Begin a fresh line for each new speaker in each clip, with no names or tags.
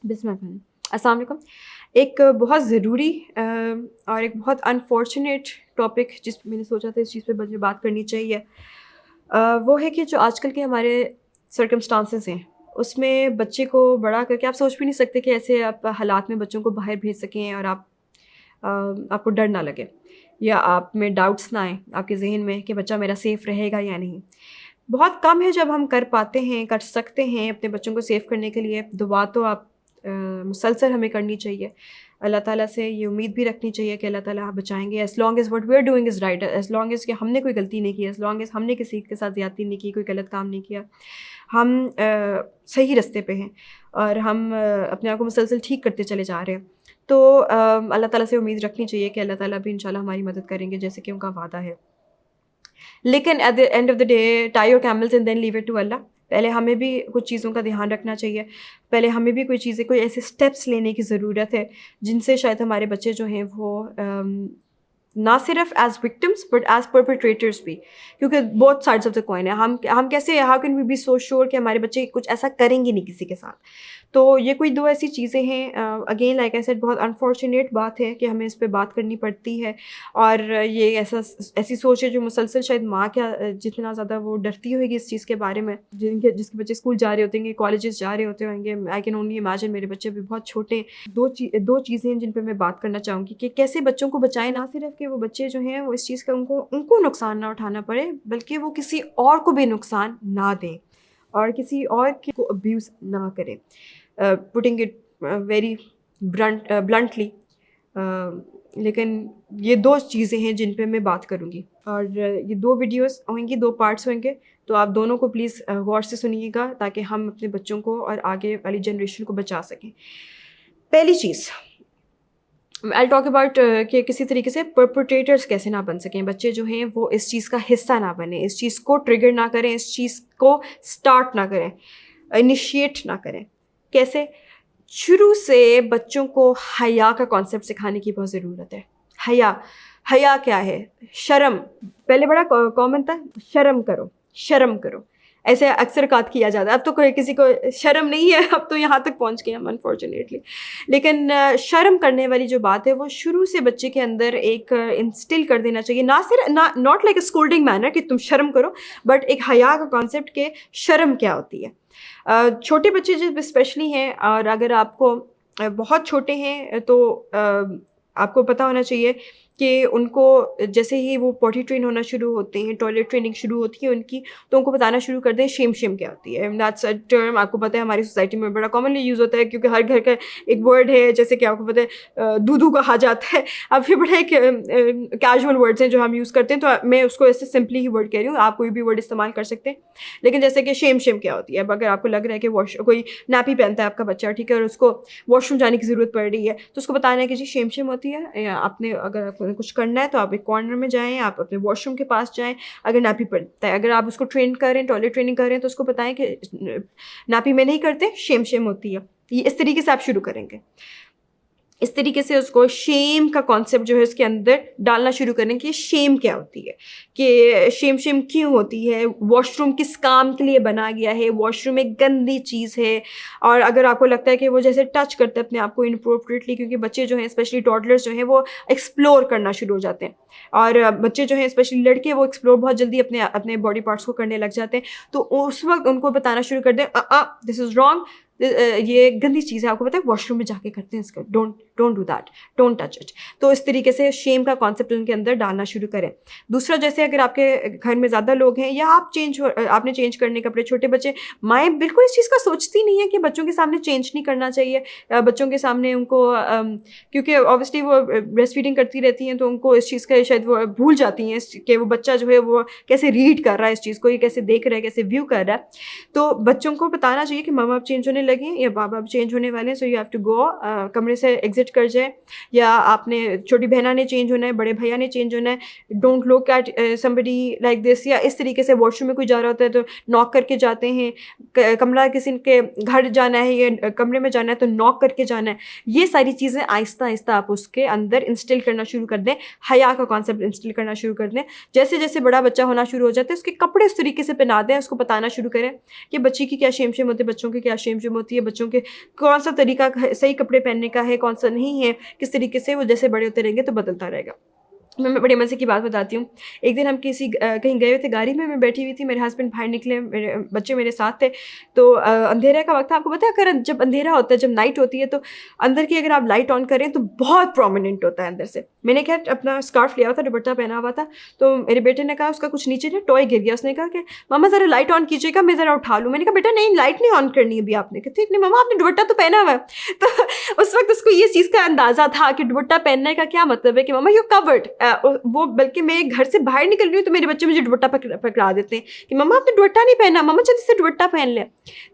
بسم اللہ۔ السلام علیکم۔ ایک بہت ضروری اور ایک بہت انفارچونیٹ ٹاپک جس پہ میں نے سوچا تھا اس چیز پہ مجھے بات کرنی چاہیے، وہ ہے کہ جو آج کل کے ہمارے سرکمسٹانسز ہیں اس میں بچے کو بڑا کر کے آپ سوچ بھی نہیں سکتے کہ ایسے آپ حالات میں بچوں کو باہر بھیج سکیں اور آپ کو ڈر نہ لگے یا آپ میں ڈاؤٹس نہ آئیں آپ کے ذہن میں کہ بچہ میرا سیف رہے گا یا نہیں۔ بہت کم ہے جب ہم کر پاتے ہیں، کر سکتے ہیں اپنے بچوں کو سیف کرنے کے لیے۔ دعا تو آپ مسلسل ہمیں کرنی چاہیے، اللہ تعالیٰ سے یہ امید بھی رکھنی چاہیے کہ اللہ تعالیٰ بچائیں گے، as long as what we are doing is right, as long as کہ ہم نے کوئی غلطی نہیں کی، ایز لانگ ایز ہم نے کسی کے ساتھ زیادتی نہیں کی، کوئی غلط کام نہیں کیا، ہم صحیح رستے پہ ہیں اور ہم اپنے آپ کو مسلسل ٹھیک کرتے چلے جا رہے ہیں۔ تو اللہ تعالیٰ سے امید رکھنی چاہیے کہ اللہ تعالیٰ بھی انشاءاللہ ہماری مدد کریں گے جیسے کہ ان کا وعدہ ہے۔ لیکن at the end of the day tie your camels and then leave it to Allah. پہلے ہمیں بھی کچھ چیزوں کا دھیان رکھنا چاہیے، پہلے ہمیں بھی کوئی ایسے اسٹیپس لینے کی ضرورت ہے جن سے شاید ہمارے بچے جو ہیں وہ نہ صرف ایز وکٹمس بٹ ایز پرپیٹریٹرس بھی، کیونکہ بہت سائڈس آف دا کوائن ہے۔ ہم کیسے how can we be so sure کہ ہمارے بچے کچھ ایسا کریں گے نہیں کسی کے ساتھ۔ تو یہ کوئی دو ایسی چیزیں ہیں، اگین لائک آئی سیڈ بہت انفارچونیٹ بات ہے کہ ہمیں اس پہ بات کرنی پڑتی ہے، اور یہ ایسی سوچ ہے جو مسلسل شاید ماں کا جتنا زیادہ وہ ڈرتی ہوئے گی اس چیز کے بارے میں، جس کے بچے اسکول جا رہے ہوتے ہیں، کالجز جا رہے ہوتے ہوں گے، آئی کین اونلی امیجن میرے بچے بھی بہت چھوٹے ہیں۔ دو چیزیں ہیں جن پہ میں بات کرنا چاہوں گی کہ کیسے بچوں کو بچائیں، نہ صرف کہ وہ بچے جو ہیں وہ اس چیز کا ان کو نقصان نہ اٹھانا پڑے بلکہ وہ کسی اور کو بھی نقصان نہ دیں اور کسی اور کو ابیوز نہ کریں، پٹنگ اٹ ویری بلنٹلی۔ لیکن یہ دو چیزیں ہیں جن پہ میں بات کروں گی، اور یہ دو ویڈیوز ہوئیں گی، دو پارٹس ہوئیں گے، تو آپ دونوں کو پلیز غور سے سنیے گا تاکہ ہم اپنے بچوں کو اور آگے والی جنریشن کو بچا سکیں۔ پہلی چیز I'll talk about کہ کسی طریقے سے پرپیٹریٹرس کیسے نہ بن سکیں، بچے جو ہیں وہ اس چیز کا حصہ نہ بنیں، اس چیز کو ٹریگر نہ کریں، اس چیز کو اسٹارٹ نہ کریں، انیشیٹ نہ کریں۔ کیسے؟ شروع سے بچوں کو حیا کا کانسیپٹ سکھانے کی بہت ضرورت ہے۔ حیا کیا ہے؟ شرم، پہلے بڑا کامن تھا، شرم کرو، ایسے اکثر اوقات کیا جاتا ہے۔ اب تو کوئی کسی کو شرم نہیں ہے، اب تو یہاں تک پہنچ گئے ہم انفارچونیٹلی۔ لیکن شرم کرنے والی جو بات ہے وہ شروع سے بچے کے اندر ایک انسٹل کر دینا چاہیے، نہ صرف ناٹ لائک اے اسکولڈنگ مینر کہ تم شرم کرو، بٹ ایک حیا کا کانسیپٹ کہ شرم کیا ہوتی ہے۔ چھوٹے بچے جب اسپیشلی ہیں، اور اگر آپ کو بہت چھوٹے ہیں تو آپ کو پتہ ہونا چاہیے کہ ان کو جیسے ہی وہ پوٹی ٹرین ہونا شروع ہوتے ہیں، ٹوائلٹ ٹریننگ شروع ہوتی ہے ان کی، تو ان کو بتانا شروع کر دیں شیم کیا ہوتی ہے۔ دیٹس اے ٹرم آپ کو پتہ ہے ہماری سوسائٹی میں بڑا کامنلی یوز ہوتا ہے، کیونکہ ہر گھر کا ایک ورڈ ہے، جیسے کہ آپ کو پتہ ہے دودھو کہا جاتا ہے۔ اب یہ بڑا ایک کیجول ورڈز ہیں جو ہم یوز کرتے ہیں، تو میں اس کو ایسے سمپلی ہی ورڈ کہہ رہی ہوں، آپ کوئی بھی ورڈ استعمال کر سکتے ہیں۔ لیکن جیسے کہ شیم کیا ہوتی ہے، اب اگر آپ کو لگ رہا ہے کہ کوئی نیپی پہنتا ہے آپ کا بچہ، ٹھیک ہے، اور اس کو واش روم جانے کی ضرورت پڑ رہی ہے، تو اس کو بتانا ہے کہ جی شیم ہوتی ہے، آپ نے اگر کچھ کرنا ہے تو آپ ایک کارنر میں جائیں، آپ اپنے واش روم کے پاس جائیں۔ اگر نیپی پڑتا ہے، اگر آپ اس کو ٹرین کریں، ٹوائلٹ ٹریننگ کریں، تو اس کو بتائیں کہ نیپی میں نہیں کرتے، شیم ہوتی ہے۔ یہ اس طریقے سے آپ شروع کریں گے، اس طریقے سے اس کو شیم کا کانسیپٹ جو ہے اس کے اندر ڈالنا شروع کریں کہ شیم کیا ہوتی ہے، کہ شیم کیوں ہوتی ہے، واش روم کس کام کے لیے بنا گیا ہے، واش روم ایک گندی چیز ہے۔ اور اگر آپ کو لگتا ہے کہ وہ جیسے ٹچ کرتے ہیں اپنے آپ کو انپروپریٹلی، کیونکہ بچے جو ہیں اسپیشلی ٹاڈلرز جو ہیں وہ ایکسپلور کرنا شروع ہو جاتے ہیں، اور بچے جو ہیں اسپیشلی لڑکے وہ ایکسپلور بہت جلدی اپنے باڈی پارٹس کو کرنے لگ جاتے ہیں، تو اس وقت ان کو بتانا شروع کر دیں دس از رانگ، یہ گندی چیز ہے، آپ کو پتہ ہے واش روم میں جا کے کرتے ہیں اس کا، don't do that, don't touch it. تو اس طریقے سے شیم کا کانسیپٹ ان کے اندر ڈالنا شروع کریں۔ دوسرا، جیسے اگر آپ کے گھر میں زیادہ لوگ ہیں یا آپ نے چینج کرنے کپڑے، چھوٹے بچے، مائیں بالکل اس چیز کا سوچتی نہیں ہے کہ بچوں کے سامنے چینج نہیں کرنا چاہیے، بچوں کے سامنے ان کو، کیونکہ اوبیسلی وہ بریسٹ فیڈنگ کرتی رہتی ہیں تو ان کو اس چیز کا شاید وہ بھول جاتی ہیں کہ وہ بچہ جو ہے وہ کیسے ریڈ کر رہا ہے اس چیز کو، یہ کیسے دیکھ رہا ہے، کیسے ویو کر رہا ہے۔ تو بچوں کو بتانا چاہیے کہ ماما اب چینج ہونے لگے ہیں یا بابا اب چینج ہونے والے ہیں، so you have to go, کمرے سے ایگزٹ सिट कर जाए, या आपने छोटी बहना ने चेंज होना है, बड़े भैया ने चेंज होना है, don't look at somebody like this, या इस तरीके से वॉशरूम में कोई जा रहा होता है तो नॉक करके जाते हैं, कमरा किसी के घर जाना है या कमरे में जाना है तो नॉक करके जाना है। ये सारी चीज़ें आहिस्ता आहिस्ता आप उसके अंदर इंस्टिल करना शुरू कर दें, हया का कॉन्सेप्ट इंस्टिल करना शुरू कर दें। जैसे जैसे बड़ा बच्चा होना शुरू हो जाता है उसके कपड़े उस तरीके से पहना दें, उसको बताना शुरू करें कि बच्ची की क्या शेम होती है, बच्चों की क्या शेम होती है, बच्चों के कौन सा तरीका सही कपड़े पहनने का है, कौन सा नहीं है, किस तरीके से वो जैसे बड़े होते रहेंगे तो बदलता रहेगा। मैं बड़े मज़े की बात बताती हूँ। एक दिन हम कहीं गए हुए थे, गाड़ी में मैं बैठी हुई थी, मेरे हस्बैंड बाहर निकले, मेरे बच्चे मेरे साथ थे, तो अंधेरे का वक्त था। आपको पता है अगर जब अंधेरा होता है, जब नाइट होती है तो अंदर की अगर आप लाइट ऑन करें तो बहुत प्रोमिनेंट होता है अंदर से। मैंने क्या अपना स्कार्फ लिया हुआ था, दुपट्टा पहना हुआ था, तो मेरे बेटे ने कहा उसका कुछ नीचे ना टॉय गिर गया, उसने कहा कि मामा ज़रा लाइट ऑन कीजिएगा, मैं ज़रा उठा लूँ। मैंने कहा बेटा नहीं, लाइट नहीं ऑन करनी अभी आपने। कहते नहीं मामा आपने दुपट्टा तो पहना हुआ है। तो उस वक्त उसको ये चीज़ का अंदाज़ा था कि दुपट्टा पहनने का क्या मतलब है कि मामा यू कवर्ड। वो बल्कि मैं घर से बाहर निकल रही हूँ तो मेरे बच्चे मुझे दुपट्टा पकड़ा देते हैं कि मम्मा आपने दुपट्टा नहीं पहना, मम्मा जल्दी से दुपट्टा पहन ले।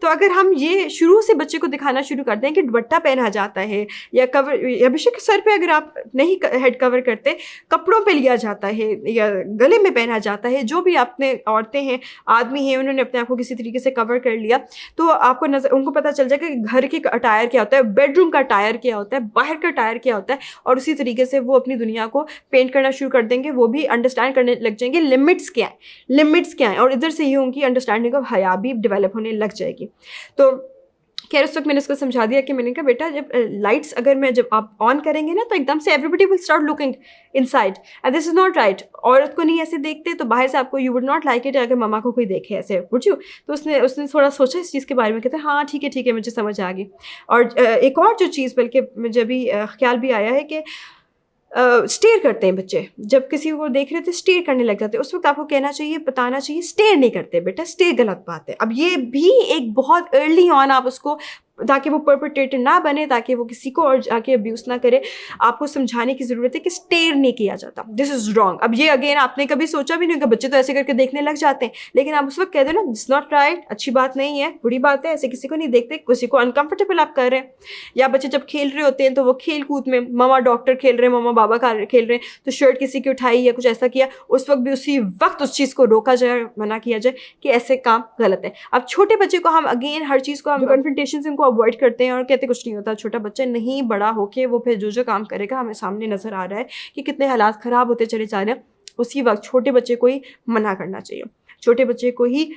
तो अगर हम ये शुरू से बच्चे को दिखाना शुरू करते हैं कि दुपट्टा पहना जाता है, या कवर, या बेशक सर पे अगर आप नहीं हेड कवर करते, कपड़ों पे लिया जाता है या गले में पहना जाता है, जो भी आपने औरतें हैं आदमी हैं उन्होंने अपने आप को किसी तरीके से कवर कर लिया, तो आपको उनको पता चल जाएगा कि घर के अटायर क्या होता है, बेडरूम का अटायर क्या होता है, बाहर का अटायर क्या होता है, और उसी तरीके से वो अपनी दुनिया को पेंट करना शुरू कर देंगे। वो भी अंडरस्टैंड करने लग जाएंगे लिमिट्स क्या है, और इधर से ही उनकी अंडरस्टैंडिंग ऑफ हया भी डेवलप होने लग जाएगी। तो खैर उस वक्त मैंने उसको समझा दिया कि मैंने कहा बेटा जब लाइट्स अगर मैं जब आप ऑन करेंगे ना तो एकदम से everybody will start looking inside and this is not right. औरत को नहीं ऐसे देखते तो बाहर से आपको you would not like it अगर मम्मा को कोई देखे ऐसे, वुड यू। तो उसने थोड़ा सोचा इस चीज़ के बारे में, कहते हैं हाँ ठीक है मुझे समझ आ गई। और एक और जो चीज़ बल्कि मुझे भी ख्याल भी आया है कि स्टेयर करते हैं बच्चे, जब किसी को देख रहे थे स्टेयर करने लग जाते हैं, उस वक्त आपको कहना चाहिए, बताना चाहिए स्टेयर नहीं करते बेटा, स्टेयर गलत बात है। अब ये भी एक बहुत अर्ली ऑन आप उसको, ताकि वो परपेट्रेटर ना बने, ताकि वो किसी को और जाके अब्यूज़ ना करे, आपको समझाने की ज़रूरत है कि स्टेयर नहीं किया जाता, दिस इज़ रॉन्ग। अब ये अगेन आपने कभी सोचा भी नहीं होगा, बच्चे तो ऐसे करके देखने लग जाते हैं, लेकिन आप उस वक्त कह दो ना दिस नॉट राइट, अच्छी बात नहीं है, बुरी बात है, ऐसे किसी को नहीं देखते, किसी को अनकम्फर्टेबल आप कर रहे हैं। या बच्चे जब खेल रहे होते हैं तो वो खेल कूद में मामा डॉक्टर खेल रहे हैं, मामा बाबा खेल रहे हैं, तो शर्ट किसी की उठाई या कुछ ऐसा किया, उस वक्त भी उसी वक्त उस चीज़ को रोका जाए, मना किया जाए कि ऐसे काम गलत है। अब छोटे बच्चे को हम अगेन हर चीज़ को हम कन्फ्रंटेशन से उनको अवॉइड करते हैं और कहते कुछ नहीं होता, छोटा बच्चा नहीं, बड़ा होके वो फिर जो काम करेगा हमें सामने नज़र आ रहा है कि कितने हालात ख़राब होते चले जा रहे हैं। उसी वक्त छोटे बच्चे को ही मना करना चाहिए, छोटे बच्चे को ही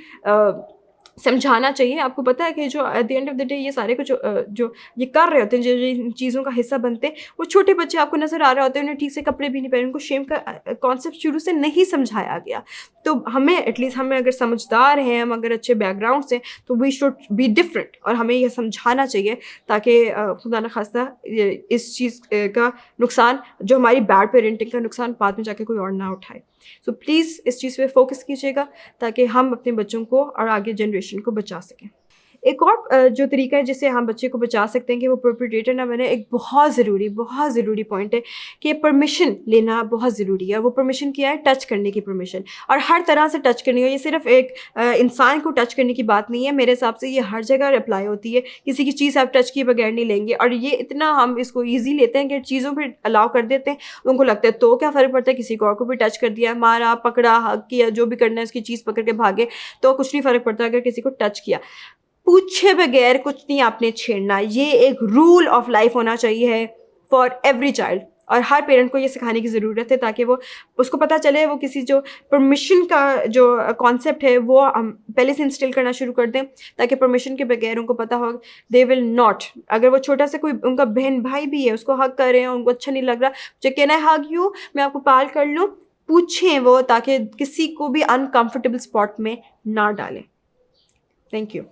समझाना चाहिए। आपको पता है कि जो at the end of the day ये सारे कुछ जो ये कर रहे होते हैं, जो इन चीज़ों का हिस्सा बनते हैं, वो छोटे बच्चे आपको नज़र आ रहे होते हैं, उन्हें ठीक से कपड़े भी नहीं पहने, उनको शेम का कॉन्सेप्ट शुरू से नहीं समझाया गया। तो हमें एटलीस्ट, हमें अगर समझदार हैं, हम अगर अच्छे बैकग्राउंड से, तो वी शुड बी डिफरेंट, और हमें यह समझाना चाहिए ताकि खुदा न खास्ता इस चीज़ का नुकसान, जो हमारी बैड पेरेंटिंग का नुकसान, बाद में जाके कोई और ना उठाए। सो प्लीज़ इस चीज़ पे फोकस कीजिएगा ताकि हम अपने बच्चों को और आगे जनरेशन को बचा सकें। एक और जो तरीका है जिससे हम बच्चे को बचा सकते हैं कि वो परपेट्रेटर ना बने, एक बहुत ज़रूरी पॉइंट है कि परमिशन लेना बहुत ज़रूरी है। वो परमिशन क्या है? टच करने की परमिशन, और हर तरह से टच करनी हो। ये सिर्फ एक इंसान को टच करने की बात नहीं है, मेरे हिसाब से ये हर जगह अप्लाई होती है। किसी की चीज़ आप टच किए बगैर नहीं लेंगे, और ये इतना हम इसको ईजी लेते हैं कि चीज़ों पर अलाउ कर देते हैं। उनको लगता है तो क्या फ़र्क पड़ता है, किसी को और को भी टच कर दिया, मारा, पकड़ा, हक किया, जो भी करना है, उसकी चीज़ पकड़ के भागे, तो कुछ नहीं फ़र्क पड़ता अगर किसी को टच किया। पूछे बगैर कुछ नहीं आपने छेड़ना, ये एक रूल ऑफ लाइफ होना चाहिए फॉर एवरी चाइल्ड, और हर पेरेंट को ये सिखाने की ज़रूरत है ताकि वो उसको पता चले, वो किसी जो परमिशन का जो कॉन्सेप्ट है वो हम पहले से इंस्टिल करना शुरू कर दें, ताकि परमिशन के बगैर उनको पता हो दे विल नॉट। अगर वो छोटा सा कोई उनका बहन भाई भी है, उसको हग कर रहे हैं, उनको अच्छा नहीं लग रहा, जो कहना है हग यू, मैं आपको पाल कर लूँ, पूछें वो, ताकि किसी को भी अनकम्फर्टेबल स्पॉट में ना डालें। Thank you.